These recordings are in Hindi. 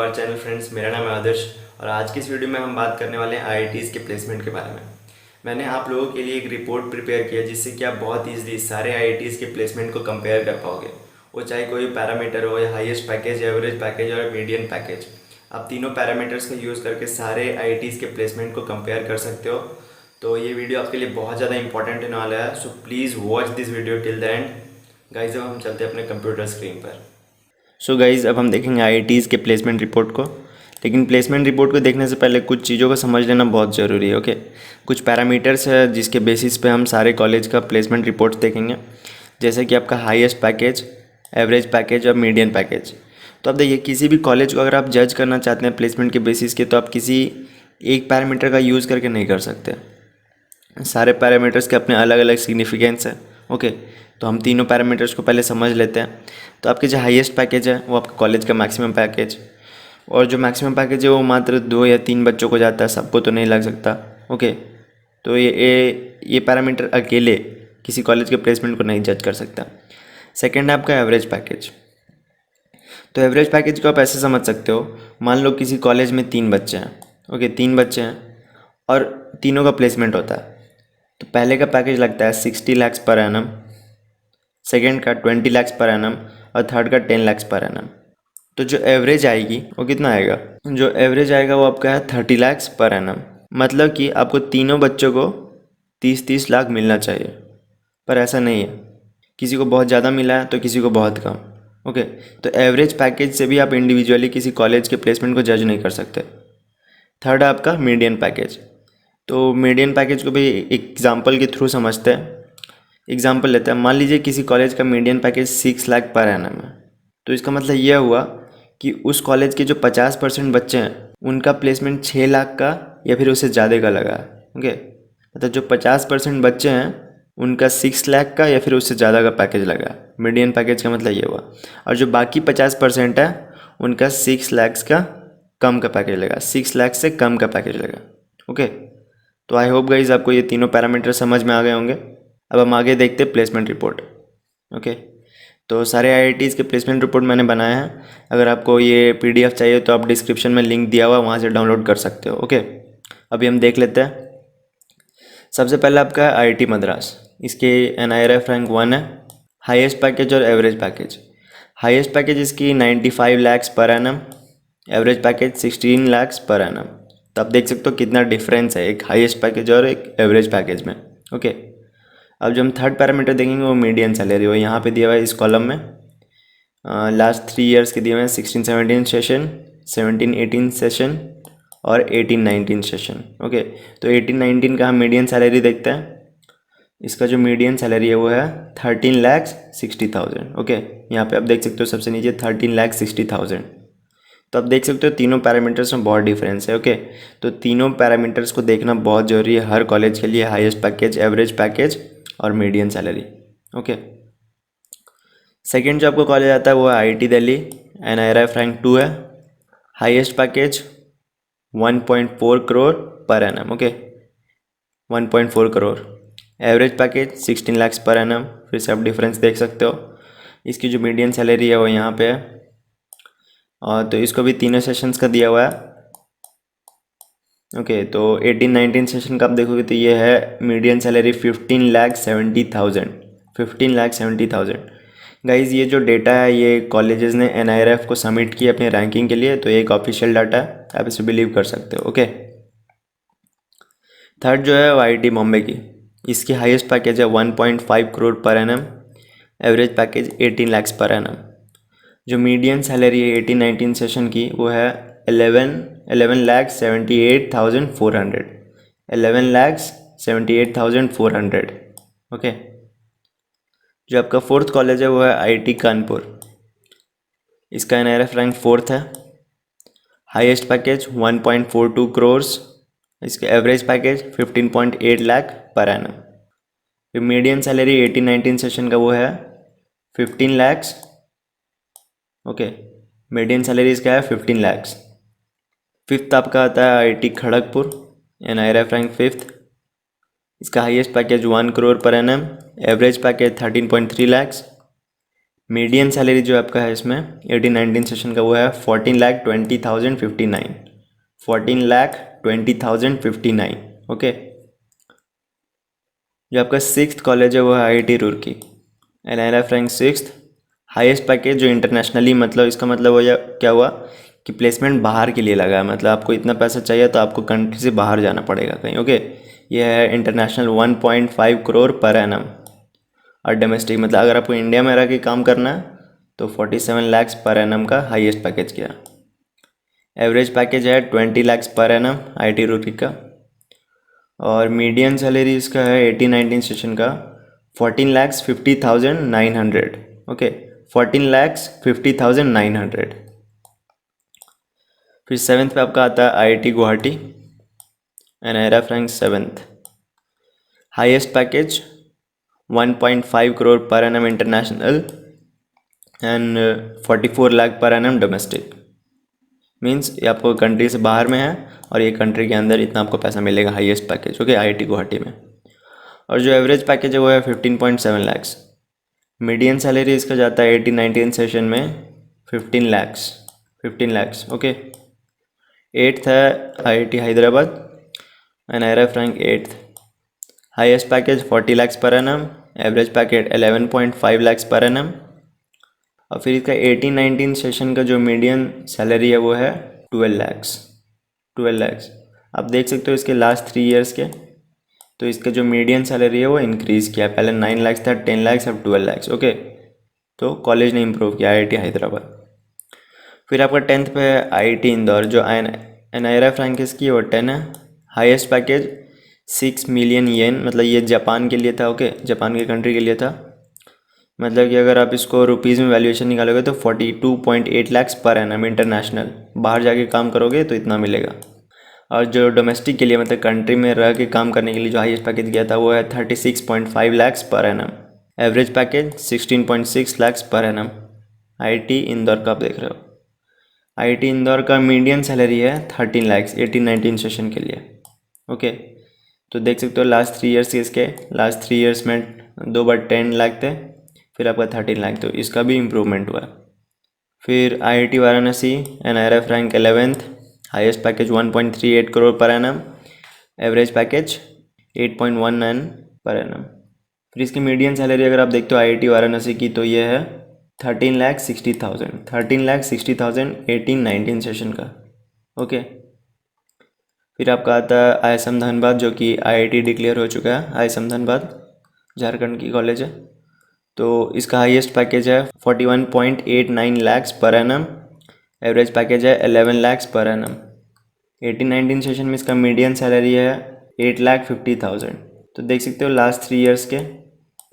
Our channel friends. मेरा नाम है आदर्श और आज की इस वीडियो में हम बात करने वाले हैं आईआईटीज़ के प्लेसमेंट के बारे में। मैंने आप लोगों के लिए एक रिपोर्ट प्रिपेयर किया जिससे कि आप बहुत ईजिली सारे आईआईटीज़ के प्लेसमेंट को कंपेयर कर पाओगे। वो चाहे कोई पैरामीटर हो या हाईएस्ट पैकेज, एवरेज पैकेज और मीडियन पैकेज, आप तीनों पैरामीटर्स का यूज़ करके सारे आईआईटीज़ के प्लेसमेंट को कंपेयर कर सकते हो। तो ये वीडियो आपके लिए बहुत ज़्यादा इंपॉर्टेंट होने वाला है, so please watch this video till the end. Guys अब हम चलते हैं अपने कंप्यूटर स्क्रीन पर। सो गाइज़ अब हम देखेंगे आईआईटीज़ के प्लेसमेंट रिपोर्ट को। लेकिन प्लेसमेंट रिपोर्ट को देखने से पहले कुछ चीज़ों को समझ लेना बहुत ज़रूरी है। ओके, कुछ पैरामीटर्स है जिसके बेसिस पे हम सारे कॉलेज का प्लेसमेंट रिपोर्ट देखेंगे, जैसे कि आपका हाईएस्ट पैकेज, एवरेज पैकेज और मीडियन पैकेज। तो अब देखिए, किसी भी कॉलेज को अगर आप जज करना चाहते हैं प्लेसमेंट के बेसिस के, तो आप किसी एक पैरामीटर का यूज़ करके नहीं कर सकते। सारे पैरामीटर्स के अपने अलग अलग सिग्निफिकेंस है। ओके, तो हम तीनों पैरामीटर्स को पहले समझ लेते हैं। तो आपके जो हाईएस्ट पैकेज है वो आपका कॉलेज का मैक्सिमम पैकेज, और जो मैक्सिमम पैकेज है वो मात्र 2 या 3 बच्चों को जाता है, सबको तो नहीं लग सकता। ओके, तो ये पैरामीटर अकेले किसी कॉलेज के प्लेसमेंट को नहीं जज कर सकता। सेकेंड है आपका एवरेज पैकेज। तो एवरेज पैकेज को आप ऐसे समझ सकते हो, मान लो किसी कॉलेज में 3 बच्चे हैं। ओके, 3 बच्चे हैं और तीनों का प्लेसमेंट होता है। तो पहले का पैकेज लगता है 60 लाख पर एनम, सेकेंड का 20 लाख पर एनम और थर्ड का 10 लाख पर एनम। तो जो एवरेज आएगी वो कितना आएगा? जो एवरेज आएगा वो आपका है 30 लाख पर एनम। मतलब कि आपको तीनों बच्चों को 30-30 लाख मिलना चाहिए, पर ऐसा नहीं है। किसी को बहुत ज़्यादा मिला है तो किसी को बहुत कम। ओके, तो एवरेज पैकेज से भी आप इंडिविजुअली किसी कॉलेज के प्लेसमेंट को जज नहीं कर सकते। थर्ड है आपका मीडियन पैकेज। तो मीडियन पैकेज को भी एग्जाम्पल के थ्रू समझते हैं। एग्जाम्पल लेते हैं, मान लीजिए किसी कॉलेज का median package 6 lakh per annum है। तो इसका मतलब यह हुआ कि उस कॉलेज के जो 50% बच्चे हैं उनका प्लेसमेंट 6 लाख का या फिर उससे ज़्यादा का लगा है। ओके, मतलब जो 50% बच्चे हैं उनका 6 लाख का या फिर उससे ज़्यादा का पैकेज लगा है। मीडियन पैकेज का मतलब ये हुआ। और जो बाकी 50% है उनका 6 लाख का कम का पैकेज लगा, 6 लाख से कम का पैकेज लगा। ओके, तो आई होप गाइज आपको ये तीनों पैरामीटर समझ में आ गए होंगे। अब हम आगे देखते हैं प्लेसमेंट रिपोर्ट। ओके, तो सारे आईआईटीज़ के प्लेसमेंट रिपोर्ट मैंने बनाया है। अगर आपको ये पीडीएफ चाहिए तो आप डिस्क्रिप्शन में लिंक दिया हुआ, वहाँ से डाउनलोड कर सकते हो। ओके, अभी हम देख लेते हैं। सबसे पहले आपका है आईआईटी मद्रास। इसके एनआईआरएफ रैंक 1 है। हाईएस्ट पैकेज और एवरेज पैकेज। हाईएस्ट पैकेज इसकी 95 lakh per annum, average package 16 lakh per annum. तो आप देख सकते हो कितना डिफरेंस है एक हाईएस्ट पैकेज और एक एवरेज पैकेज में। ओके, अब जो हम थर्ड पैरामीटर देखेंगे वो मीडियन सैलरी, वो यहाँ पे दिया हुआ है इस कॉलम में। लास्ट 3 ईयर्स के दिए हुए हैं, 16-17 सेशन, 17-18 सेशन और 18-19 सेशन। ओके, तो 18-19 का हम मीडियन सैलरी देखते हैं। इसका जो मीडियन सैलरी है वो है 13,60,000। ओके, यहाँ पे आप देख सकते हो सबसे नीचे 13,60,000। तो आप देख सकते हो तीनों पैरामीटर्स में बहुत डिफरेंस है। ओके, तो तीनों पैरामीटर्स को देखना बहुत ज़रूरी है हर कॉलेज के लिए, हाईएस्ट पैकेज, एवरेज पैकेज और मीडियन सैलरी। ओके, सेकेंड जो आपको कॉलेज आता है वो है आईआईटी दिल्ली। एनआईआरएफ रैंक 2 है। Highest package 1.4 crore per annum. Okay, 1.4 crore. Average package 16 lakh per annum. फिर से आप डिफरेंस देख सकते हो। इसकी जो मीडियन सैलरी है वो यहाँ पे है, और तो इसको भी तीनों सेशंस का दिया हुआ है। ओके, तो 18-19 सेशन का आप देखोगे तो ये है मीडियन सैलरी 15,70,000। 15,70,000। गाइज ये जो डेटा है ये कॉलेजेस ने एनआईआरएफ को सबमिट किया अपने रैंकिंग के लिए, तो ये एक ऑफिशियल डाटा है, आप इसे बिलीव कर सकते हो। ओके, थर्ड जो है वो आईआईटी बॉम्बे की। इसकी हाईएस्ट पैकेज है 1.5 करोड़ पर annum, average package 18 lakh per annum. जो मीडियन सैलरी है 18-19 सेशन की वो है 11,78,400। 11,78,400। ओके, जो आपका फोर्थ कॉलेज है वो है आईआईटी कानपुर। इसका एनआईआरएफ रैंक 4th है। Highest package 1.42 crore. इसके average package 15.8 lakh per annum. Median salary 18-19 session का वो है 15 लाख। ओके, मीडियन सैलरी इसका है 15 लाख। फिफ्थ आपका आता है IIT Kharagpur. NIRF rank 5th। इसका हाईएस्ट पैकेज 1 करोड़ पर annum, average package 13.3 lakh. Median salary जो आपका है इसमें 18-19 सेशन का वो है 14,20,059, 14,20,059। ओके। जो आपका सिक्स्थ कॉलेज है वो है IIT Roorkee, NIRF rank sixth. Highest package जो इंटरनेशनली, मतलब इसका मतलब हो क्या हुआ कि प्लेसमेंट बाहर के लिए लगा है, मतलब आपको इतना पैसा चाहिए तो आपको कंट्री से बाहर जाना पड़ेगा कहीं। ओके। ये है इंटरनेशनल 1.5 करोड़ पर एनम। और डोमेस्टिक मतलब अगर आपको इंडिया में रह के काम करना है तो 47 लाख पर एनम का हाईएस्ट पैकेज किया। एवरेज पैकेज है 20 lakh per annum IIT Roorkee का। और मीडियन सैलरी इसका है 18-19 सेशन का 14,50,900। ओके, 14,50,900। फिर सेवन्थ पे आपका आता है IIT Guwahati, NIRF rank seventh. Highest package 1.5 crore per annum international and 44 lakh per annum domestic. Means ये आपको कंट्री से बाहर में है और ये कंट्री के अंदर इतना आपको पैसा मिलेगा highest package. Okay, IIT Guwahati में। और जो एवरेज पैकेज है वो है 15.7 लैक्स। मीडियन सैलरी इसका जाता है 18-19 सेशन में 15 लैक्स। ओके। एट्थ है IIT Hyderabad, NIRF rank eighth. Highest package 40 lakhs पर annum, average package 11.5 lakhs per annum. और फिर इसका 18-19 सेशन का जो मीडियन सैलरी है वो है 12 लैक्स। आप देख सकते हो इसके लास्ट 3 इयर्स के, तो इसका जो मीडियन सैलरी है वो इंक्रीज़ किया। पहले 9 लाख था, 10 लाख, अब 12 लाख। ओके, तो कॉलेज ने इम्प्रूव किया IIT हैदराबाद। फिर आपका 10th पे है IIT इंदौर, जो NIRF रैंक इसकी वो 10 है। हाईएस्ट पैकेज 6 मिलियन येन, मतलब ये जापान के लिए था। ओके, जापान के कंट्री के लिए था। मतलब कि अगर आप इसको रुपीज़ में वैल्यूएशन निकालोगे तो 42.8 लाख पर एनम इंटरनेशनल। बाहर जाके काम करोगे तो इतना मिलेगा। और जो डोमेस्टिक के लिए, मतलब कंट्री में रह के काम करने के लिए जो हाईएस्ट पैकेज गया था वो है 36.5 lakh per annum. Average package 16.6 lakh per annum. IIT Indore का आप देख रहे हो। IIT इंदौर का मीडियन सैलरी है 13 लाख 18-19 सेशन के लिए। ओके, तो देख सकते हो लास्ट 3 इयर्स के, इसके लास्ट 3 इयर्स में 2 बार 10 लाख थे, फिर आपका 13 लाख, तो इसका भी इम्प्रूवमेंट हुआ। फिर IIT Varanasi, NIRF rank 11th। Highest package 1.38 crore पर annum, average package 8.19 per annum. फिर इसकी मीडियन सैलरी अगर आप देखते हो IIT वाराणसी की तो ये है 13,60,000 18-19 सेशन का। ओके। फिर आपका आता है ISM धनबाद, जो कि IIT डिक्लेयर हो चुका है। ISM धनबाद झारखंड की कॉलेज है। तो इसका हाईएस्ट पैकेज है 41.89 lakh per annum, average package है 11 लाख पर एनम। 18-19 सेशन में इसका मीडियन सैलरी है 8,50,000। तो देख सकते हो लास्ट 3 इयर्स के,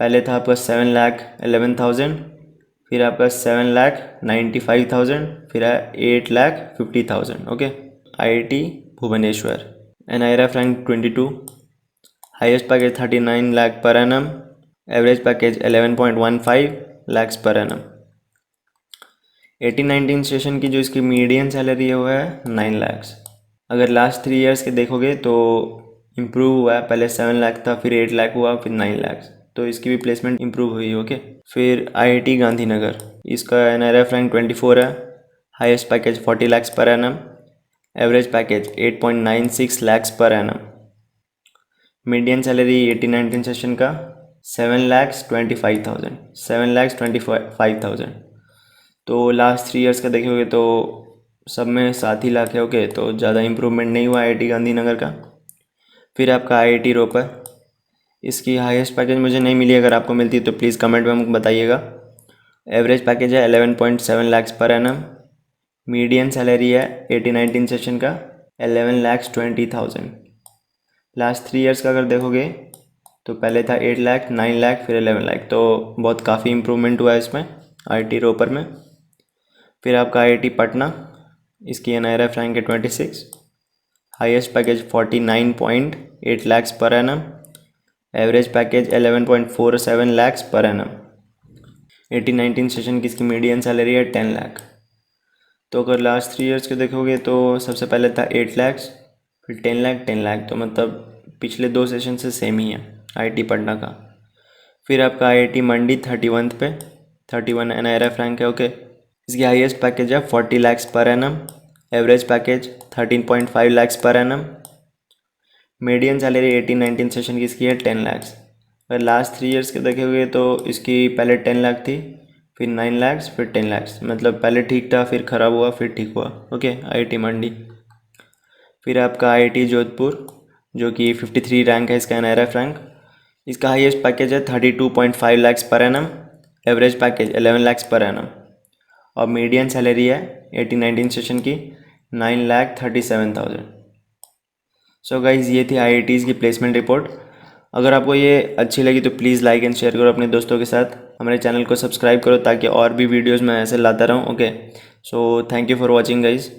पहले था आपका 7,11,000, फिर आपका 7,95,000, फिर है 8,50,000। Okay. IIT Bhubaneswar, NIRF rank 22। Highest package 39 lakh per annum, average package 11.15 lakh per annum. 18-19 session की जो इसकी मीडियन सैलरी है वो है 9 लाख। अगर लास्ट 3 इयर्स के देखोगे तो इम्प्रूव हुआ है, पहले 7 लाख था, फिर 8 लाख हुआ, फिर 9 लाख, तो इसकी भी प्लेसमेंट इम्प्रूव हुई। ओके। फिर IIT गांधीनगर, इसका NIRF रैंक 24 है। Highest package 40 lakh per annum, average package 8.96 lakh per annum. Median salary 18-19 session का 7,25,000। तो लास्ट 3 इयर्स का देखोगे तो सब में 7 ही लाख है। ओके, तो ज़्यादा इम्प्रूवमेंट नहीं हुआ IIT गांधीनगर का। फिर आपका IIT रोपर, इसकी हाईएस्ट पैकेज मुझे नहीं मिली, अगर आपको मिलती तो प्लीज़ कमेंट में मुझे बताइएगा। एवरेज पैकेज है 11.7 lakh per annum. Median salary है 18-19 सेशन का 11,20,000। लास्ट 3 इयर्स का अगर देखोगे तो पहले था 8 लाख, 9 लाख, फिर 11 लाख, तो बहुत काफ़ी इम्प्रूवमेंट हुआ है इसमें IIT रोपर में। फिर आपका IIT पटना, इसकी NIRF रैंक है 26। Highest package 49.8 lakh per annum, average package 11.47 lakh per annum. 18-19 session की इसकी मीडियन सैलरी है 10 लाख। तो अगर लास्ट 3 इयर्स के देखोगे तो सबसे पहले था 8 लाख, फिर 10 लाख, 10 लाख, तो मतलब पिछले 2 सेशन से सेम ही है IIT पटना का। फिर आपका IIT मंडी 31 पे, 31 NIRF रैंक है। ओके, इसकी हाईएस्ट पैकेज है 40 lakhs पर annum, average package 13.5 lakhs per annum, median salary 18-19 session की इसकी है 10 lakhs। अगर लास्ट 3 ईयर्स के देखे हुए तो इसकी पहले 10 लाख थी, फिर 9 lakhs, फिर 10 lakhs, मतलब पहले ठीक था, फिर ख़राब हुआ, फिर ठीक हुआ। ओके, IIT मंडी। फिर आपका IIT जोधपुर जो कि 53 रैंक है इसका NIRF रैंक। इसका हाईएस्ट पैकेज है 32.5 lakhs पर annum, average package 11 lakhs per annum, और मीडियन सैलरी है 18-19 सेशन की 9,37,000। सो गाइज़, ये थी IITs की प्लेसमेंट रिपोर्ट। अगर आपको ये अच्छी लगी तो प्लीज़ लाइक एंड शेयर करो अपने दोस्तों के साथ। हमारे चैनल को सब्सक्राइब करो ताकि और भी वीडियोज़ मैं ऐसे लाता रहूँ। Okay, so thank you for watching guys.